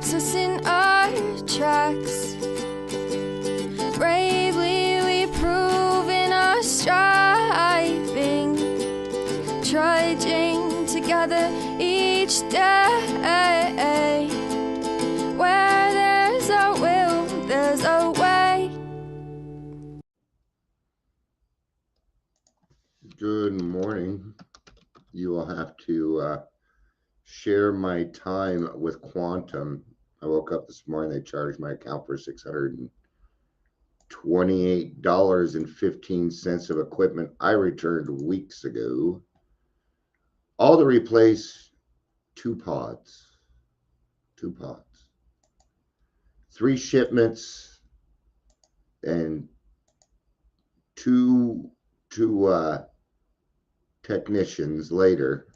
stops us in our tracks. Bravely we prove in our striving, trudging together each day. Where there's a will, there's a way. Good morning. You will have to share my time with Quantum. I woke up this morning, they charged my account for $628.15 of equipment I returned weeks ago. All to replace two pods. 3 shipments and two technicians later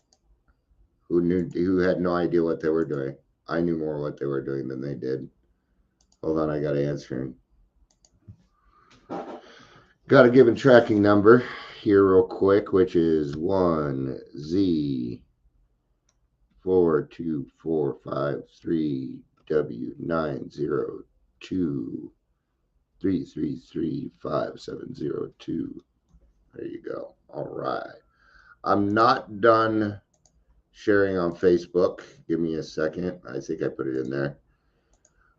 who had no idea what they were doing. I knew more what they were doing than they did. Hold on, I got to answer. Got a given tracking number here real quick, which is 1Z42453W902333570. There you go. All right. I'm not done sharing on Facebook. Give me a second. I think I put it in there.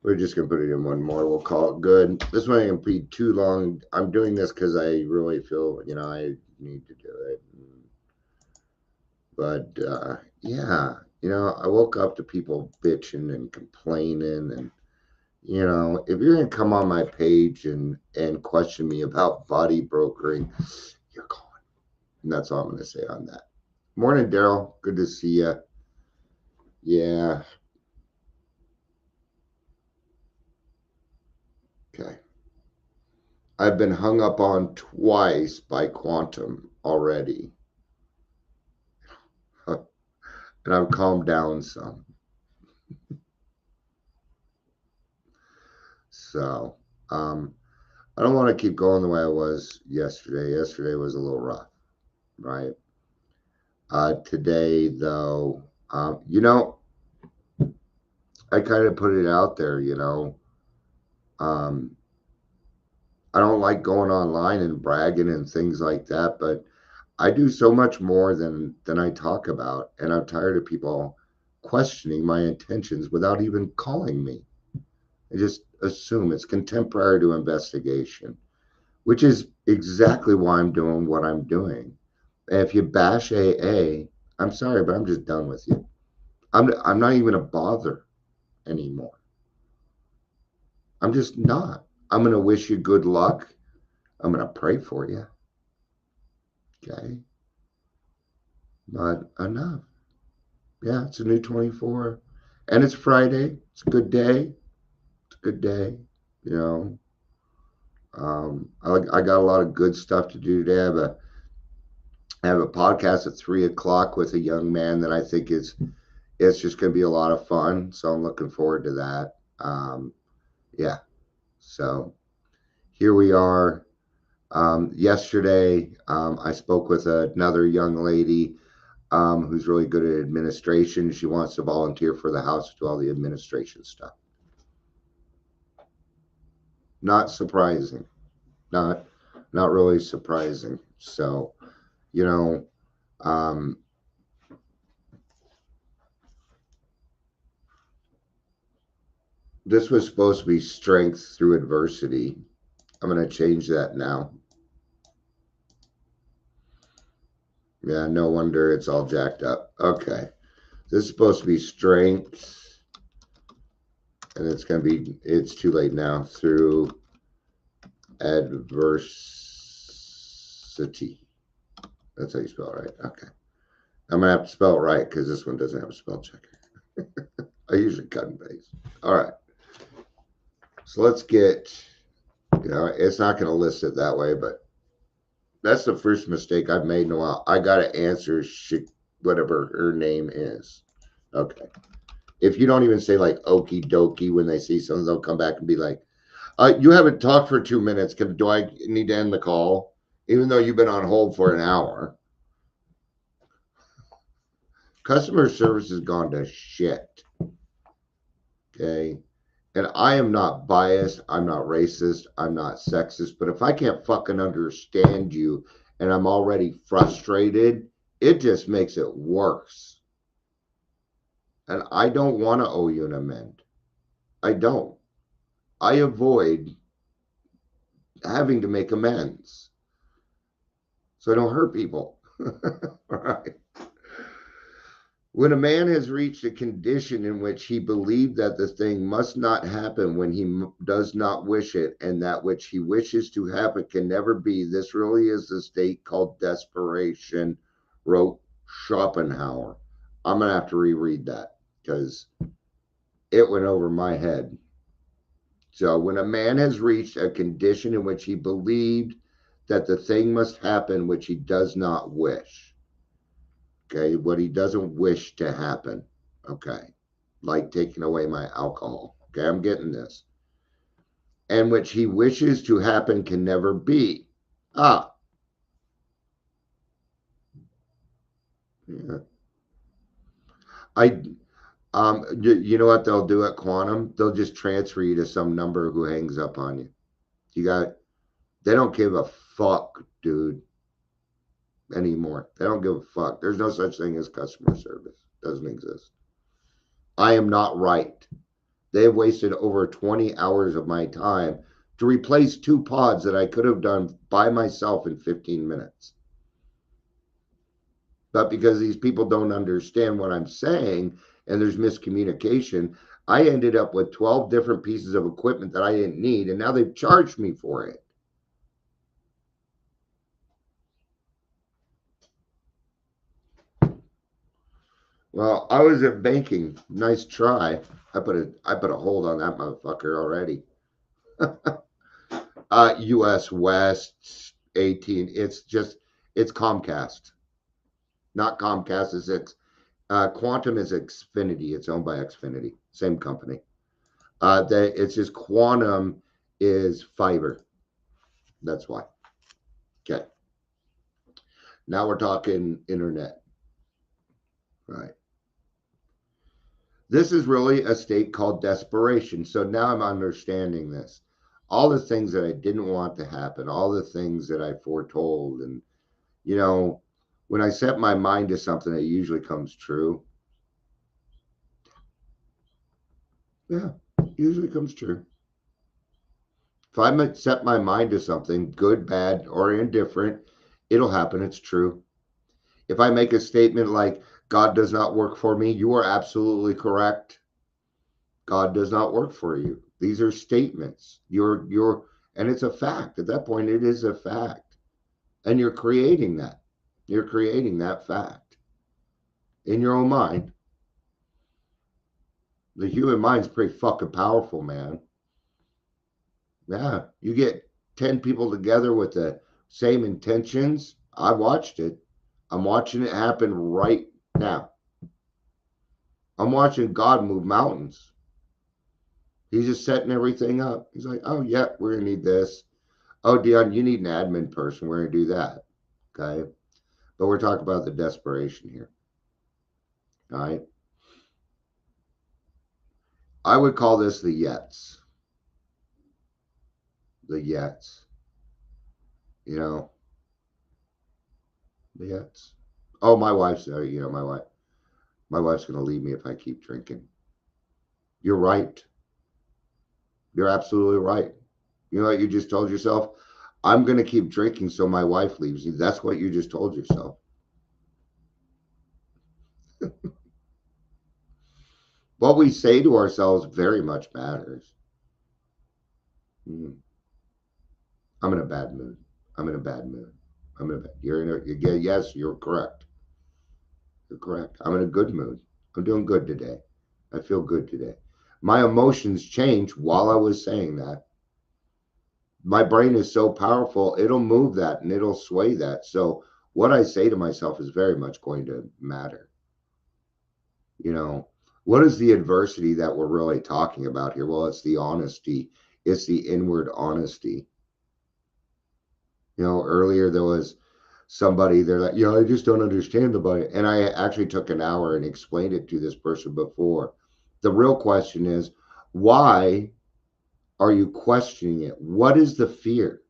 We're just going to put it in one more. We'll call it good. This one ain't going to be too long. I'm doing this because I really feel, I need to do it. But, yeah, I woke up to people bitching and complaining. And, if you're going to come on my page and question me about body brokering, you're gone. And that's all I'm going to say on that. Morning, Daryl. Good to see you. Yeah. Okay. I've been hung up on twice by Quantum already. And I've calmed down some. So, I don't want to keep going the way I was yesterday. Yesterday was a little rough, right? Today, though, I kind of put it out there, I don't like going online and bragging and things like that, but I do so much more than I talk about, and I'm tired of people questioning my intentions without even calling me. I just assume it's contemporary to investigation, which is exactly why I'm doing what I'm doing. And if you bash AA, I'm sorry, but I'm just done with you. I'm not even a bother anymore. I'm just not. I'm going to wish you good luck. I'm going to pray for you. Okay. But enough. Yeah, it's a new 24. And it's Friday. It's a good day. It's a good day. I got a lot of good stuff to do today. I have a podcast at 3:00 with a young man that I think it's just going to be a lot of fun. So I'm looking forward to that. Yeah. So here we are. Yesterday, I spoke with another young lady who's really good at administration. She wants to volunteer for the house to do all the administration stuff. Not surprising. Not really surprising. So, this was supposed to be strength through adversity. I'm going to change that now. Yeah, no wonder it's all jacked up. Okay. This is supposed to be strength. And it's too late now, through adversity. That's how you spell it, right? Okay. I'm going to have to spell it right because this one doesn't have a spell checker. I usually cut and paste. All right. So let's get, it's not going to list it that way, but that's the first mistake I've made in a while. I got to answer whatever her name is. Okay. If you don't even say like okie dokie when they see something, they'll come back and be like, you haven't talked for 2 minutes. Do I need to end the call? Even though you've been on hold for an hour. Customer service has gone to shit. Okay. And I am not biased. I'm not racist. I'm not sexist. But if I can't fucking understand you and I'm already frustrated, it just makes it worse. And I don't want to owe you an amend. I don't. I avoid having to make amends so I don't hurt people. Right. When a man has reached a condition in which he believed that the thing must not happen when he does not wish it, and that which he wishes to happen can never be, this really is the state called desperation, wrote Schopenhauer. I'm going to have to reread that because it went over my head. So, when a man has reached a condition in which he believed that the thing must happen which he does not wish, okay, what he doesn't wish to happen, okay, like taking away my alcohol, okay, I'm getting this, and which he wishes to happen can never be. Ah, yeah. I, you know what they'll do at quantum? They'll just transfer you to some number who hangs up on you. You got, they don't give a fuck, dude, anymore. They don't give a fuck. There's no such thing as customer service. It doesn't exist. I am not right. They have wasted over 20 hours of my time to replace 2 pods that I could have done by myself in 15 minutes. But because these people don't understand what I'm saying and there's miscommunication, I ended up with 12 different pieces of equipment that I didn't need, and now they've charged me for it. Well, I was at banking. Nice try. I put a hold on that motherfucker already. US West 18. It's Comcast. Not Comcast. Quantum is Xfinity. It's owned by Xfinity. Same company. It's just Quantum is fiber. That's why. Okay. Now we're talking internet. Right. This is really a state called desperation. So now I'm understanding this. All the things that I didn't want to happen, all the things that I foretold, and you know, when I set my mind to something, it usually comes true. Yeah, usually comes true. If I set my mind to something, good, bad, or indifferent, it'll happen. It's true. If I make a statement like, God does not work for me, you are absolutely correct. God does not work for you. These are statements. And it's a fact. At that point, it is a fact. And you're creating that. You're creating that fact in your own mind. The human mind's pretty fucking powerful, man. Yeah, you get 10 people together with the same intentions. I watched it. I'm watching it happen right now. I'm watching God move mountains. He's just setting everything up. He's like, oh, yeah, we're going to need this. Oh, Dion, you need an admin person. We're going to do that. Okay. But we're talking about the desperation here. All right. I would call this the yets. The yets. You know, the yets. Oh, my wife's, my wife's going to leave me if I keep drinking. You're right. You're absolutely right. You know what you just told yourself? I'm going to keep drinking so my wife leaves me. That's what you just told yourself. What we say to ourselves very much matters. I'm in a bad mood. I'm in a bad mood. Yes, you're correct. You're correct. I'm in a good mood. I'm doing good today. I feel good today. My emotions changed while I was saying that. My brain is so powerful, it'll move that and it'll sway that. So what I say to myself is very much going to matter. You know, what is the adversity that we're really talking about here? Well, it's the honesty. It's the inward honesty. Earlier there was somebody, they're like, I just don't understand the body. And I actually took an hour and explained it to this person before. The real question is, Why are you questioning it? What is the fear?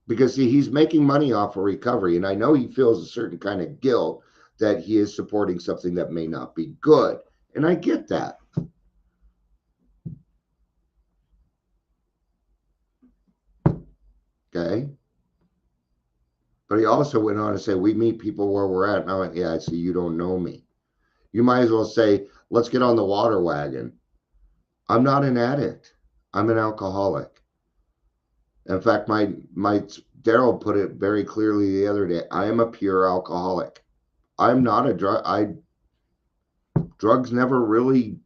Because see, he's making money off of recovery, and I know he feels a certain kind of guilt that he is supporting something that may not be good. And I get that. Okay. But he also went on to say, we meet people where we're at. And I went, yeah, I see you don't know me. You might as well say, let's get on the water wagon. I'm not an addict. I'm an alcoholic. In fact, my Daryl put it very clearly the other day. I am a pure alcoholic. I'm not a drugs never really,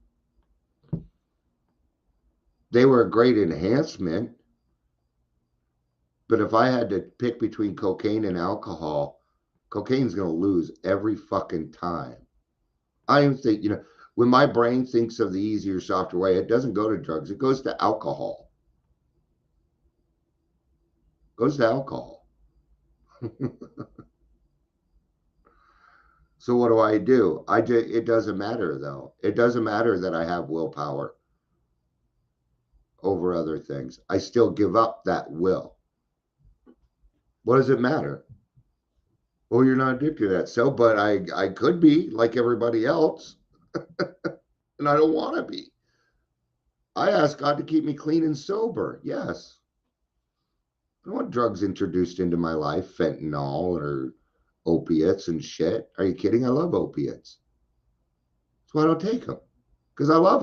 they were a great enhancement. But if I had to pick between cocaine and alcohol, cocaine's going to lose every fucking time. I even think, when my brain thinks of the easier, softer way, it doesn't go to drugs. It goes to alcohol. It goes to alcohol. So what do? It doesn't matter though. It doesn't matter that I have willpower over other things. I still give up that will. What does it matter? Well, you're not addicted to that. So, but I could be like everybody else, and I don't want to be. I ask God to keep me clean and sober. Yes. I don't want drugs introduced into my life, fentanyl or opiates and shit. Are you kidding? I love opiates. That's why I don't take them, because I love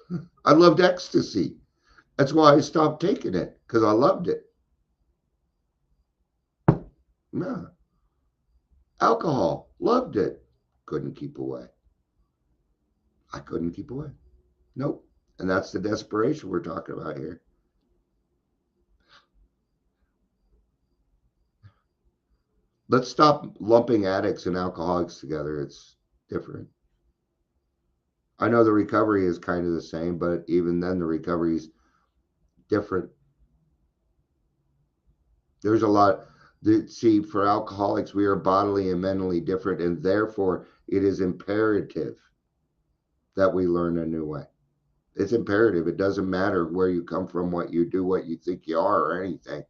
them. I loved ecstasy. That's why I stopped taking it, because I loved it. Yeah. Alcohol, loved it. Couldn't keep away. I couldn't keep away. Nope. And that's the desperation we're talking about here. Let's stop lumping addicts and alcoholics together. It's different. I know the recovery is kind of the same, but even then, the recovery is different. There's a lot. See, for alcoholics, we are bodily and mentally different, and therefore, it is imperative that we learn a new way. It's imperative. It doesn't matter where you come from, what you do, what you think you are, or anything.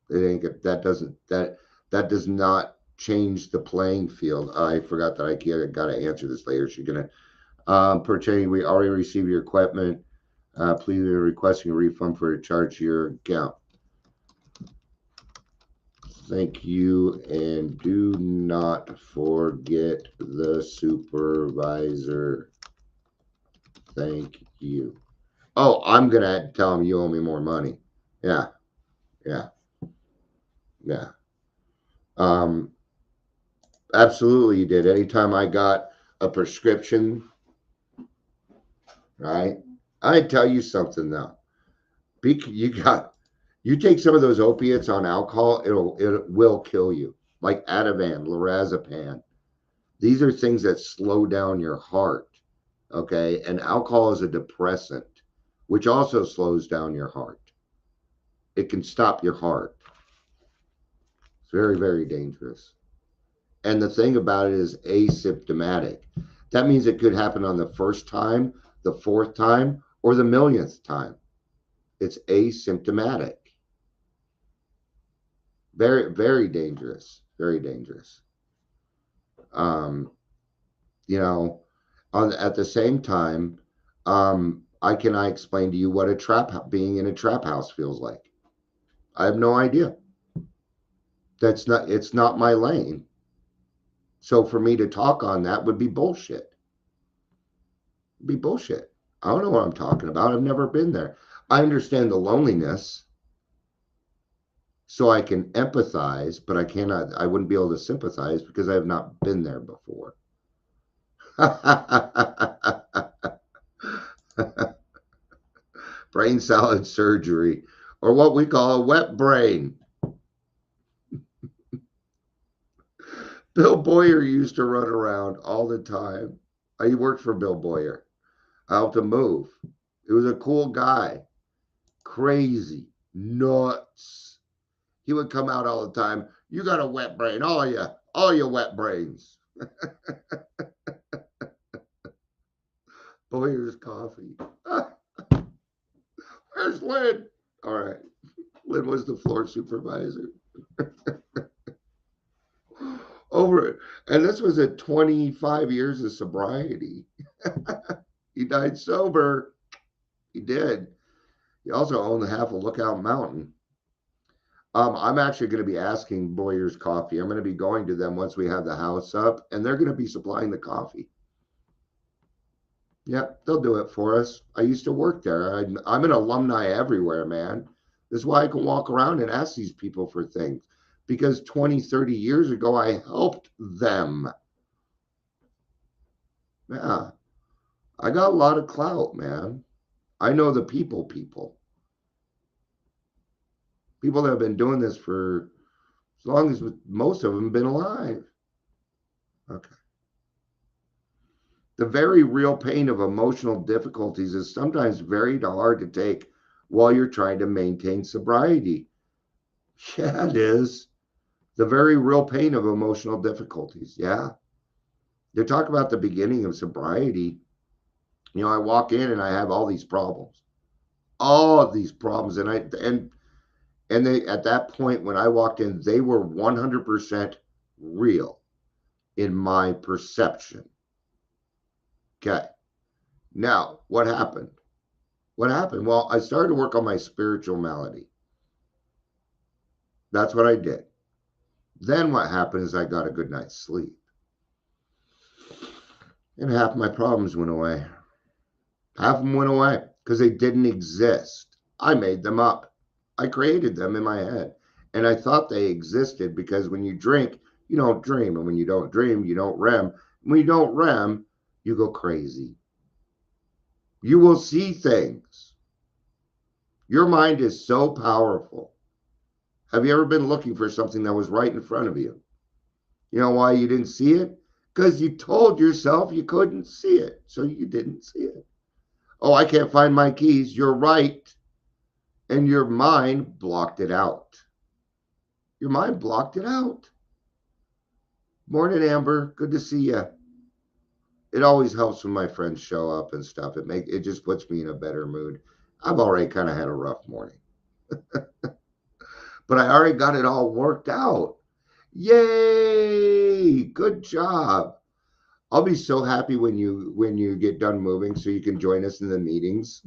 It ain't that doesn't that does not change the playing field. I forgot that I got to answer this later. She's gonna pertaining. We already received your equipment. Please requesting a refund for a charge to your account. Thank you, and do not forget the supervisor. Thank you. Oh, I'm gonna tell him you owe me more money. Yeah, yeah, yeah. Absolutely, you did. Anytime I got a prescription, right? I tell you something though. You take some of those opiates on alcohol, it will kill you. Like Ativan, lorazepam. These are things that slow down your heart. Okay, and alcohol is a depressant, which also slows down your heart. It can stop your heart. It's very, very dangerous. And the thing about it is asymptomatic. That means it could happen on the first time, the fourth time, or the millionth time. It's asymptomatic. Very, very dangerous. Very dangerous. Um, you know, at the same time, I explain to you what being in a trap house feels like. I have no idea. It's not my lane. So for me to talk on that would be bullshit. It'd be bullshit. I don't know what I'm talking about. I've never been there. I understand the loneliness, so I can empathize, but I wouldn't be able to sympathize because I have not been there before. Brain salad surgery, or what we call a wet brain. Bill Boyer used to run around all the time. I worked for Bill Boyer. I helped him move. He was a cool guy. Crazy. Nuts. He would come out all the time. You got a wet brain, all you wet brains. Boyer's Coffee. Where's Lynn? All right. Lynn was the floor supervisor. Over, and this was at 25 years of sobriety. He died sober. He did. He also owned half of Lookout Mountain. I'm actually going to be asking Boyer's Coffee. I'm going to be going to them once we have the house up, and they're going to be supplying the coffee. Yep, they'll do it for us. I used to work there. I'm an alumni everywhere, man. This is why I can walk around and ask these people for things. Because 20, 30 years ago, I helped them. Yeah, I got a lot of clout, man. I know the people. People that have been doing this for as long as most of them have been alive. Okay. The very real pain of emotional difficulties is sometimes very hard to take while you're trying to maintain sobriety. Yeah, it is. The very real pain of emotional difficulties. Yeah. They talk about the beginning of sobriety. You know, I walk in and I have all these problems. All of these problems. And they, at that point when I walked in, they were 100% real in my perception. Okay. Now, what happened? What happened? Well, I started to work on my spiritual malady. That's what I did. Then what happened is I got a good night's sleep. And half my problems went away. Half of them went away because they didn't exist. I made them up. I created them in my head. And I thought they existed because when you drink, you don't dream. And when you don't dream, you don't REM. When you don't REM, you go crazy. You will see things. Your mind is so powerful. Have you ever been looking for something that was right in front of you? You know why you didn't see it? Because you told yourself you couldn't see it. So you didn't see it. Oh, I can't find my keys. You're right. And your mind blocked it out. Your mind blocked it out. Morning, Amber. Good to see you. It always helps when my friends show up and stuff. It just puts me in a better mood. I've already kind of had a rough morning. But I already got it all worked out. Yay! Good job. I'll be so happy when you get done moving so you can join us in the meetings.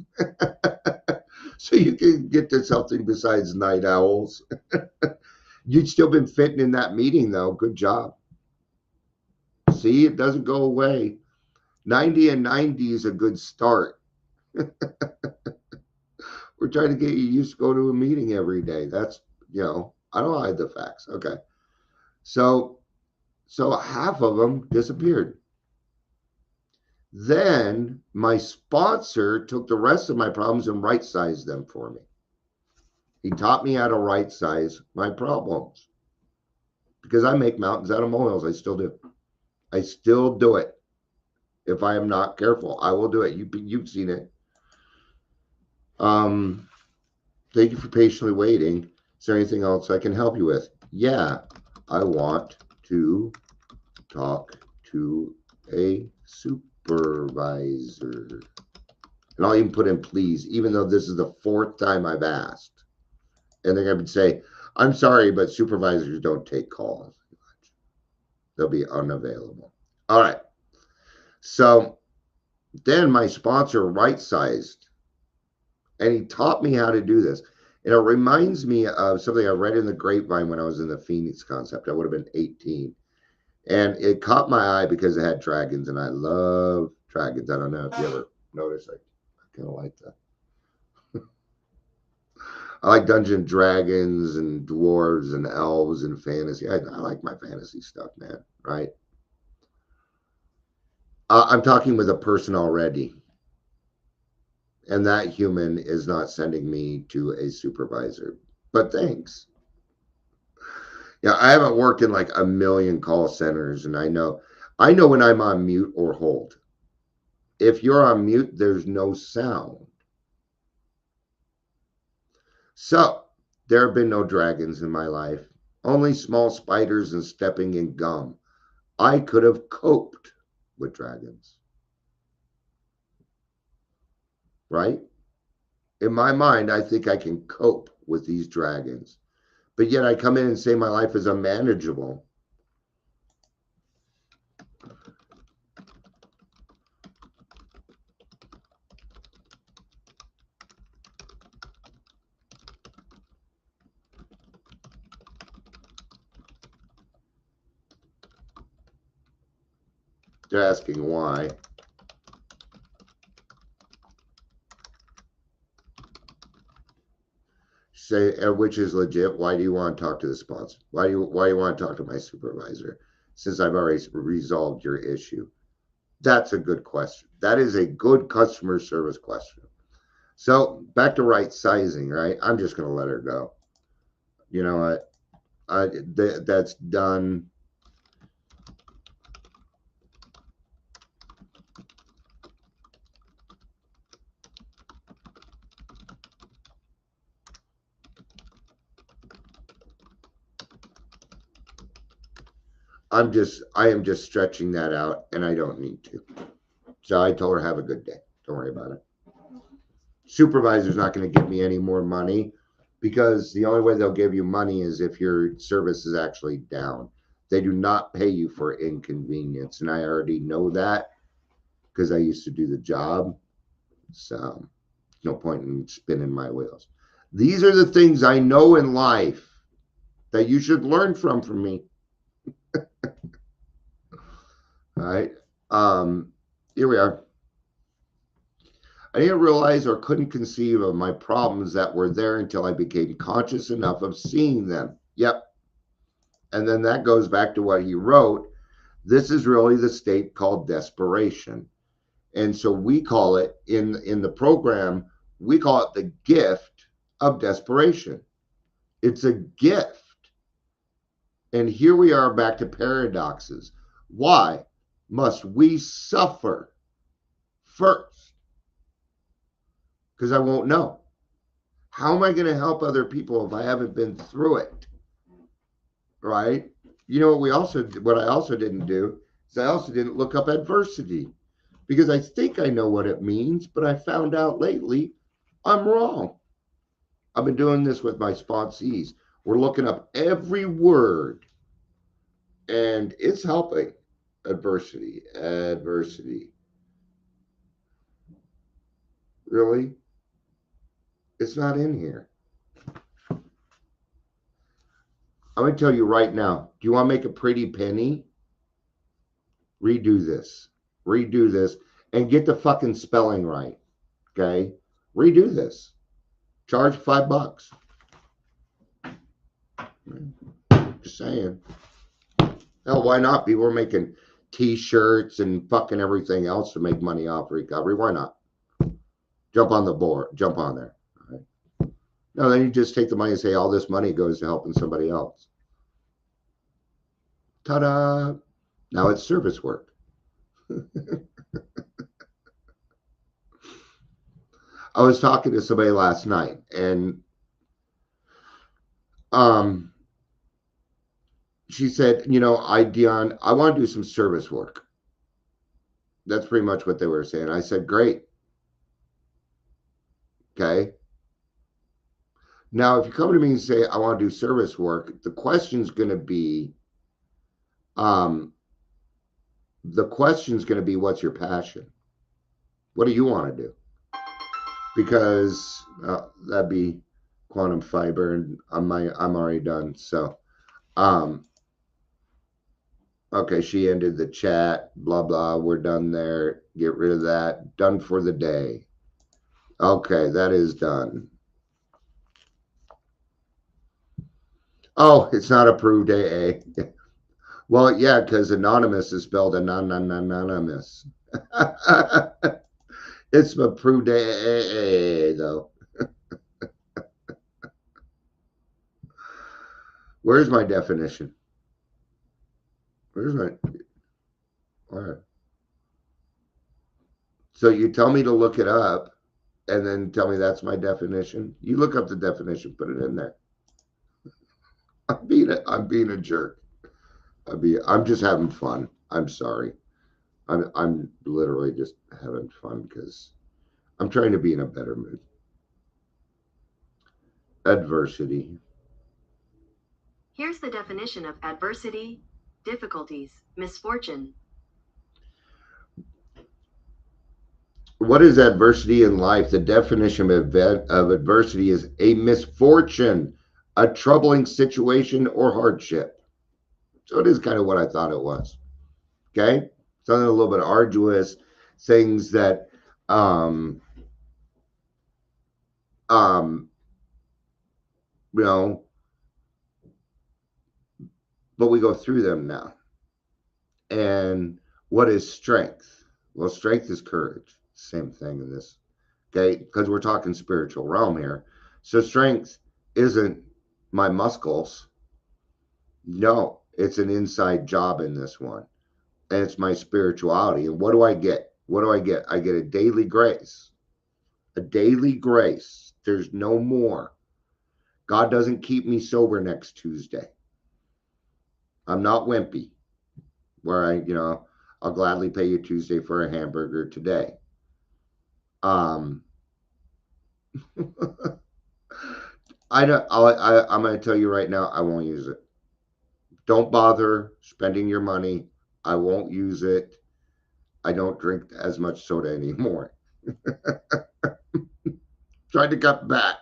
So you can get to something besides night owls. You'd still been fitting in that meeting though. Good job. See, it doesn't go away. 90 and 90 is a good start. We're trying to get you used to go to a meeting every day. That's, I don't hide the facts. Okay. So half of them disappeared. Then my sponsor took the rest of my problems and right-sized them for me. He taught me how to right-size my problems because I make mountains out of molehills. I still do. I still do it. If I am not careful, I will do it. You've seen it. Thank you for patiently waiting. Is there anything else I can help you with? Yeah, I want to talk to a supervisor. And I'll even put in please, even though this is the 4th time I've asked. And they're going to say, I'm sorry, but supervisors don't take calls. They'll be unavailable. All right. So then my sponsor right-sized, and he taught me how to do this. And it reminds me of something I read in the grapevine when I was in the Phoenix concept. I would have been 18. And it caught my eye because it had dragons, and I love dragons. I don't know if you ever noticed. I kind of like that. I like Dungeons & Dragons and dwarves and elves and fantasy. I like my fantasy stuff, man, right? I'm talking with a person already. And that human is not sending me to a supervisor. But thanks. Yeah, I haven't worked in like a million call centers, and I know when I'm on mute or hold. If you're on mute, there's no sound. So there have been no dragons in my life, only small spiders and stepping in gum. I could have coped with dragons. right? In my mind, I think I can cope with these dragons. But yet I come in and say my life is unmanageable. They're asking why. Say, which is legit. Why do you want to talk to the sponsor? Why do you want to talk to my supervisor? Since I've already resolved your issue. That's a good question. That is a good customer service question. So back to right sizing, right? I'm just going to let her go. You know what? That's done. I am just stretching that out, and I don't need to. So I told her, have a good day. Don't worry about it. Supervisor's not going to give me any more money because the only way they'll give you money is if your service is actually down. They do not pay you for inconvenience, and I already know that because I used to do the job. So no point in spinning my wheels. These are the things I know in life that you should learn from me. All right. Here we are. I didn't realize or couldn't conceive of my problems that were there until I became conscious enough of seeing them. Yep. And then that goes back to what he wrote. This is really the state called desperation. And so we call it in the program, we call it the gift of desperation. It's a gift. And here we are back to paradoxes. Why must we suffer first? Because I won't know. How am I going to help other people if I haven't been through it? Right? You know what I also didn't do is I also didn't look up adversity because I think I know what it means, but I found out lately I'm wrong. I've been doing this with my sponsees. We're looking up every word and it's helping. Adversity. Really? It's not in here. I'm going to tell you right now. Do you want to make a pretty penny? Redo this. And get the fucking spelling right. Okay? Redo this. Charge $5. Just saying. Hell, why not? People are making t-shirts and fucking everything else to make money off recovery. Why not? Jump on the board. Jump on there. All right. No, then you just take the money and say all this money goes to helping somebody else. Ta-da! Now it's service work. I was talking to somebody last night, and she said, Dion, I want to do some service work. That's pretty much what they were saying. I said, great. Okay. Now, if you come to me and say, I want to do service work, the question's going to be, what's your passion? What do you want to do? Because that'd be quantum fiber, and I'm already done. So, okay, she ended the chat. Blah blah. We're done there. Get rid of that. Done for the day. Okay, that is done. Oh, it's not approved AA. Well, yeah, because anonymous is spelled anonymous. It's approved AA, though. Where's my definition? Where's my... All right. So you tell me to look it up and then tell me that's my definition. You look up the definition, put it in there. I'm being a jerk. I'm just having fun. I'm sorry. I'm literally just having fun because I'm trying to be in a better mood. Adversity. Here's the definition of adversity: difficulties, misfortune. What is adversity in life? The definition of adversity is a misfortune, a troubling situation, or hardship. So it is kind of what I thought it was. Okay, something a little bit arduous, things that um um you know, but we go through them now. And what is strength? Well, strength is courage. Same thing in this. Okay, because we're talking spiritual realm here. So strength isn't my muscles. No, it's an inside job in this one. And it's my spirituality. And what do I get? What do I get? I get a daily grace. A daily grace. There's no more. God doesn't keep me sober next Tuesday. I'm not wimpy, where I'll gladly pay you Tuesday for a hamburger today. Um, I don't. I'm going to tell you right now, I won't use it. Don't bother spending your money. I won't use it. I don't drink as much soda anymore. Trying to cut back,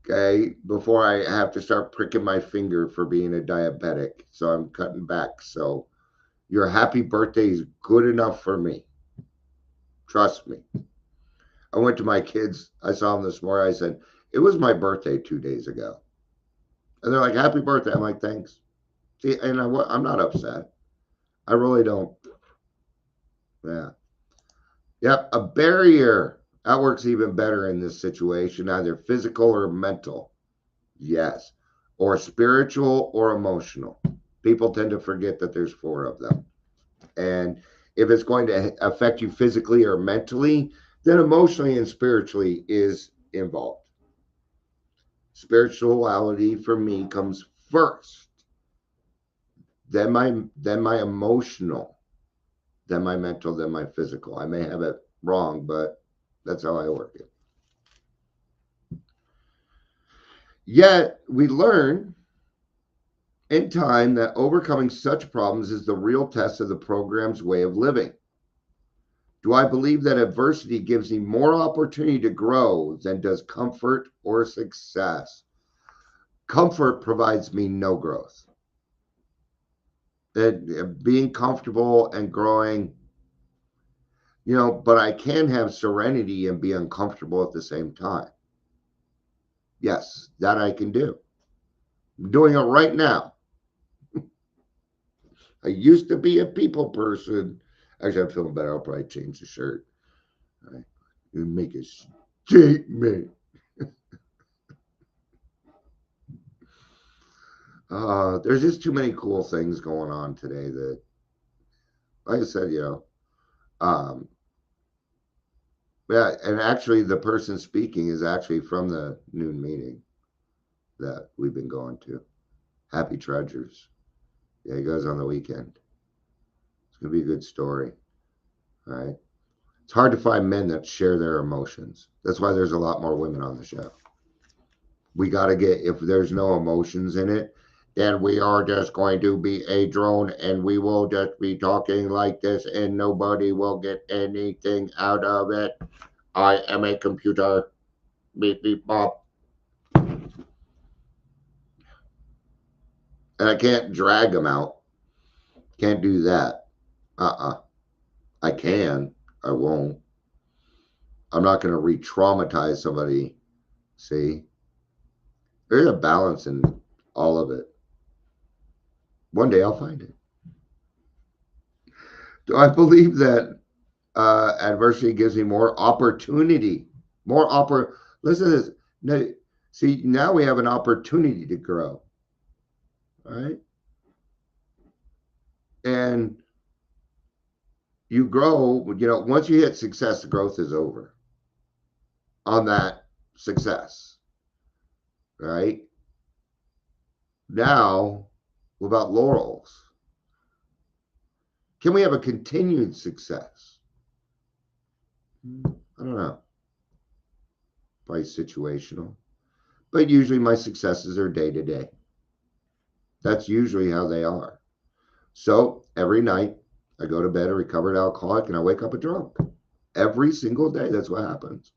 okay, before I have to start pricking my finger for being a diabetic. So I'm cutting back. So your happy birthday is good enough for me. Trust me. I went to my kids. I saw them this morning. I said, it was my birthday 2 days ago. And they're like, happy birthday. I'm like, thanks. See, and I'm not upset. I really don't. Yeah. Yep. A barrier. That works even better in this situation, either physical or mental. Yes. Or spiritual or emotional. People tend to forget that there's four of them. And if it's going to affect you physically or mentally, then emotionally and spiritually is involved. Spirituality for me comes first, then my emotional, then my mental, then my physical. I may have it wrong, but that's how I work it. Yet we learn in time that overcoming such problems is the real test of the program's way of living. Do I believe that adversity gives me more opportunity to grow than does comfort or success? Comfort provides me no growth. That being comfortable and growing, but I can have serenity and be uncomfortable at the same time. Yes, that I can do. I'm doing it right now. I used to be a people person. Actually, I'm feeling better. I'll probably change the shirt. All right. Make a statement. There's just too many cool things going on today that, like I said, um, yeah, and actually the person speaking is actually from the noon meeting that we've been going to. Happy Trudgers. Yeah, he goes on the weekend. It's going to be a good story. All right. It's hard to find men that share their emotions. That's why there's a lot more women on the show. We got to get, if there's no emotions in it, then we are just going to be a drone and we will just be talking like this and nobody will get anything out of it. I am a computer. Beep, beep, bop. And I can't drag them out. Can't do that. I can. I won't. I'm not going to re traumatize somebody. See? There's a balance in all of it. One day I'll find it. Do I believe that adversity gives me more opportunity? Listen to this. Now, see, now we have an opportunity to grow. All right? And you grow, once you hit success, the growth is over on that success. Right? Now, what about laurels? Can we have a continued success? I don't know. probably situational. But usually my successes are day to day. That's usually how they are. So every night I go to bed a recovered alcoholic and I wake up a drunk. Every single day, that's what happens.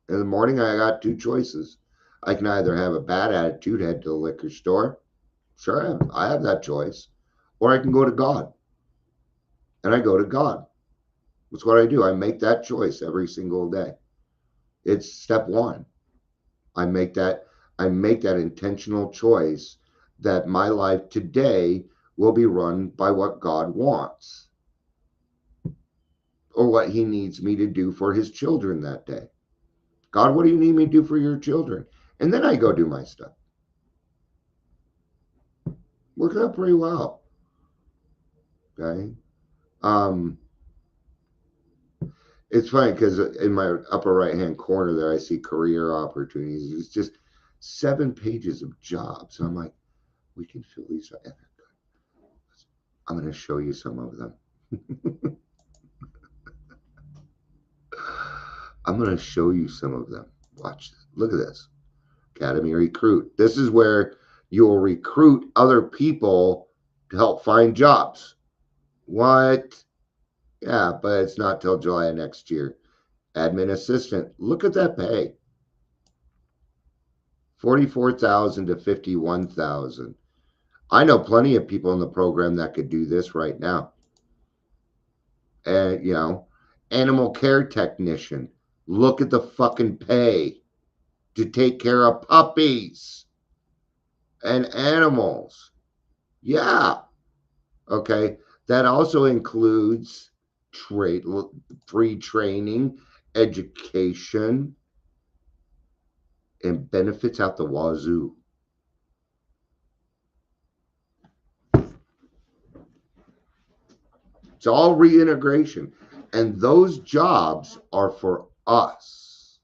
In the morning, I got two choices. I can either have a bad attitude, head to the liquor store. Sure, I have that choice. Or I can go to God. And I go to God. That's what I do. I make that choice every single day. It's step one. I make that intentional choice that my life today will be run by what God wants or what he needs me to do for his children that day. God, what do you need me to do for your children? And then I go do my stuff. Works out pretty well. Okay. It's funny because in my upper right hand corner there, I see career opportunities. It's just 7 pages of jobs. And I'm like, we can fill these. I'm going to show you some of them. I'm going to show you some of them. Watch this. Look at this. Academy Recruit. This is where you'll recruit other people to help find jobs. What? Yeah, but it's not till July of next year. Admin assistant. Look at that pay. 44,000 to 51,000. I know plenty of people in the program that could do this right now. And animal care technician. Look at the fucking pay to take care of puppies and animals. Yeah. Okay. That also includes free training, education, and benefits out the wazoo. It's all reintegration. And those jobs are for us.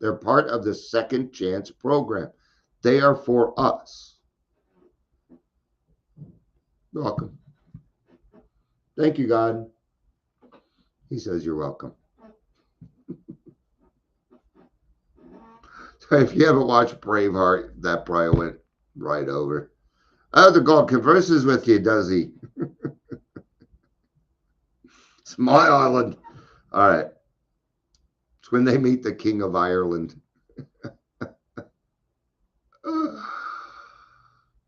They're part of the Second Chance program. They are for us. You're welcome. Thank you, God. He says you're welcome. So if you haven't watched Braveheart, that probably went right over. Oh, the God converses with you, does he? It's my island. All right. It's when they meet the King of Ireland.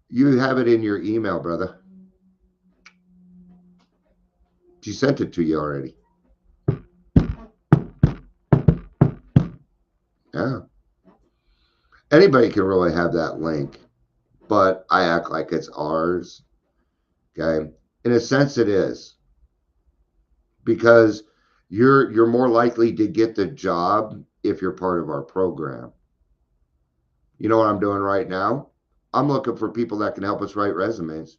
You have it in your email, brother. She sent it to you already. Yeah. Anybody can really have that link, but I act like it's ours. Okay. In a sense, it is. Because you're more likely to get the job if you're part of our program. You know what I'm doing right now? I'm looking for people that can help us write resumes.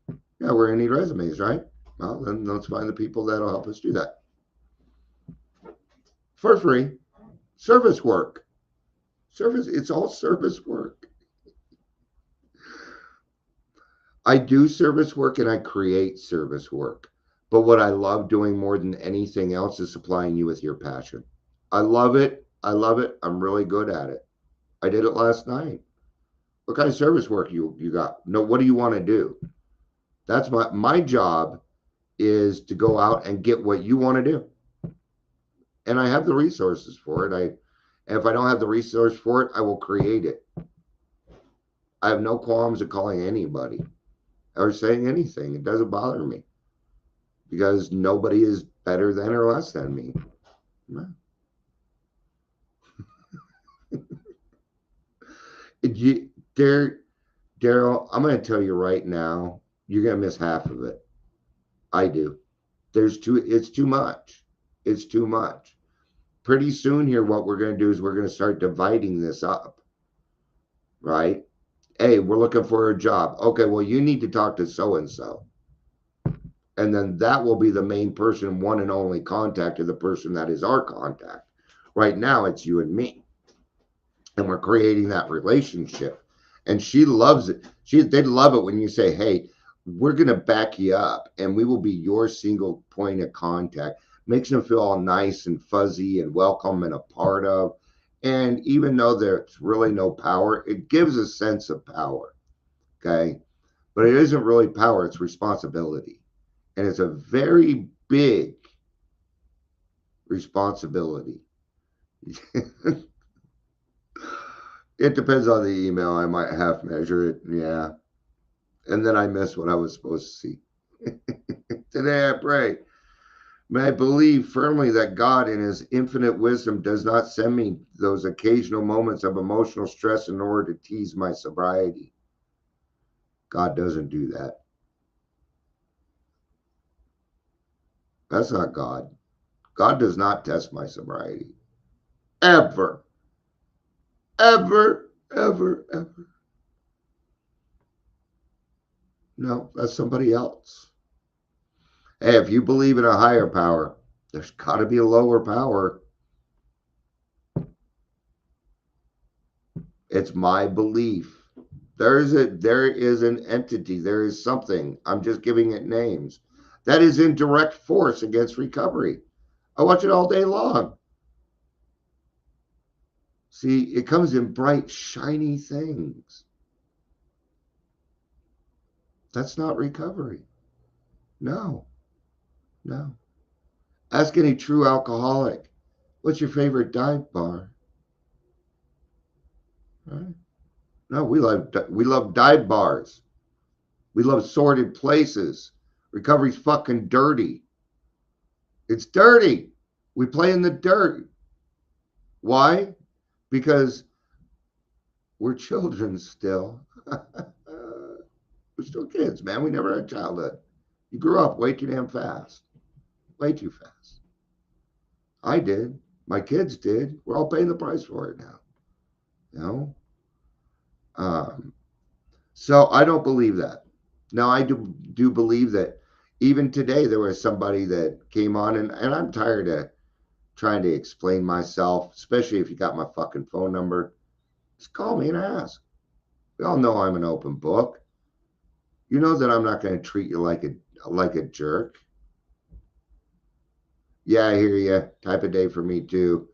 Yeah, we're going to need resumes, right? Well, then let's find the people that'll help us do that. For free. Service work. It's all service work. I do service work and I create service work. But what I love doing more than anything else is supplying you with your passion. I love it. I'm really good at it. I did it last night. What kind of service work you got? No, what do you want to do? That's my job is to go out and get what you want to do. And I have the resources for it. And if I don't have the resource for it, I will create it. I have no qualms of calling anybody or saying anything. It doesn't bother me because nobody is better than or less than me. Daryl, I'm going to tell you right now, you're going to miss half of it. I do. It's too much. It's too much. Pretty soon here, what we're going to do is we're going to start dividing this up. Right? Hey, we're looking for a job. Okay, well, you need to talk to so-and-so. And then that will be the main person, one and only contact of the person that is our contact. Right now, it's you and me. And we're creating that relationship. And she loves it. They'd love it when you say, hey, we're going to back you up and we will be your single point of contact. Makes them feel all nice and fuzzy and welcome and a part of. And even though there's really no power, it gives a sense of power. Okay. But it isn't really power, it's responsibility. And it's a very big responsibility. It depends on the email. I might half measure it. Yeah. And then I miss what I was supposed to see. Today I pray. May I believe firmly that God, in his infinite wisdom, does not send me those occasional moments of emotional stress in order to tease my sobriety. God doesn't do that. That's not God. God does not test my sobriety. Ever. Ever, ever, ever. No, that's somebody else. Hey, if you believe in a higher power, there's got to be a lower power. It's my belief. There is an entity, there is something. I'm just giving it names. That is in direct force against recovery. I watch it all day long. See, it comes in bright, shiny things. That's not recovery. No, no. Ask any true alcoholic, what's your favorite dive bar? Right? No, we love dive bars. We love sordid places. Recovery's fucking dirty. It's dirty. We play in the dirt. Why? Because we're children still. We're still kids, man. We never had childhood. You grew up way too damn fast. Way too fast. I did. My kids did. We're all paying the price for it now. You know? So I don't believe that. Now, I do believe that even today there was somebody that came on, and I'm tired of trying to explain myself, especially if you got my fucking phone number. Just call me and ask. We all know I'm an open book. You know that I'm not going to treat you like a jerk. Yeah, I hear you. Type of day for me too.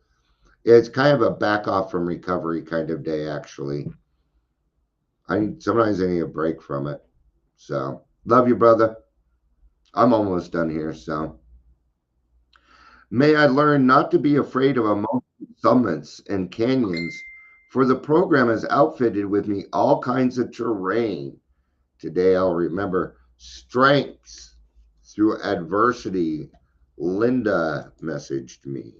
It's kind of a back off from recovery kind of day, actually. Sometimes I need a break from it. So love you, brother. I'm almost done here. So may I learn not to be afraid of emotional summits and canyons, for the program has outfitted with me all kinds of terrain. Today I'll remember strengths through adversity. Linda messaged me.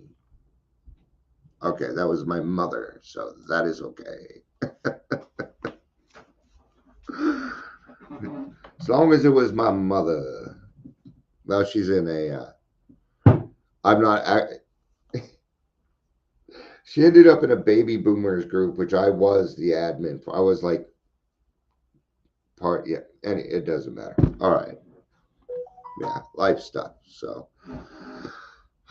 Okay, that was my mother, so that is okay. As long as it was my mother. Well, she's in I'm not. She ended up in a baby boomers group, which I was the admin for. I was like yeah, and it doesn't matter. All right. Yeah, life stuff. So,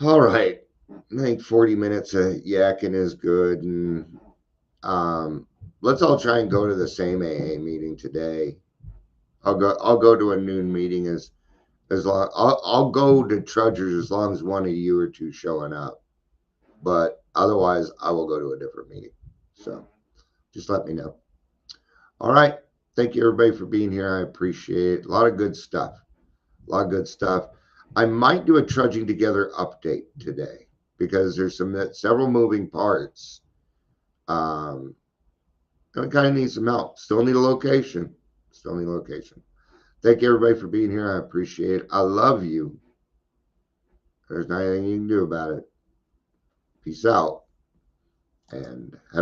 all right. I think 40 minutes of yakking is good. And let's all try and go to the same AA meeting today. I'll go to a noon meeting as long I'll go to Trudgers as long as one of you or two showing up. But otherwise I will go to a different meeting. So just let me know. All right. Thank you everybody for being here. I appreciate it. A lot of good stuff. A lot of good stuff. I might do a Trudging Together update today because there's several moving parts. And we kind of need some help. Still need a location. Thank you everybody for being here. I appreciate it. I love you. There's nothing you can do about it. Peace out. And have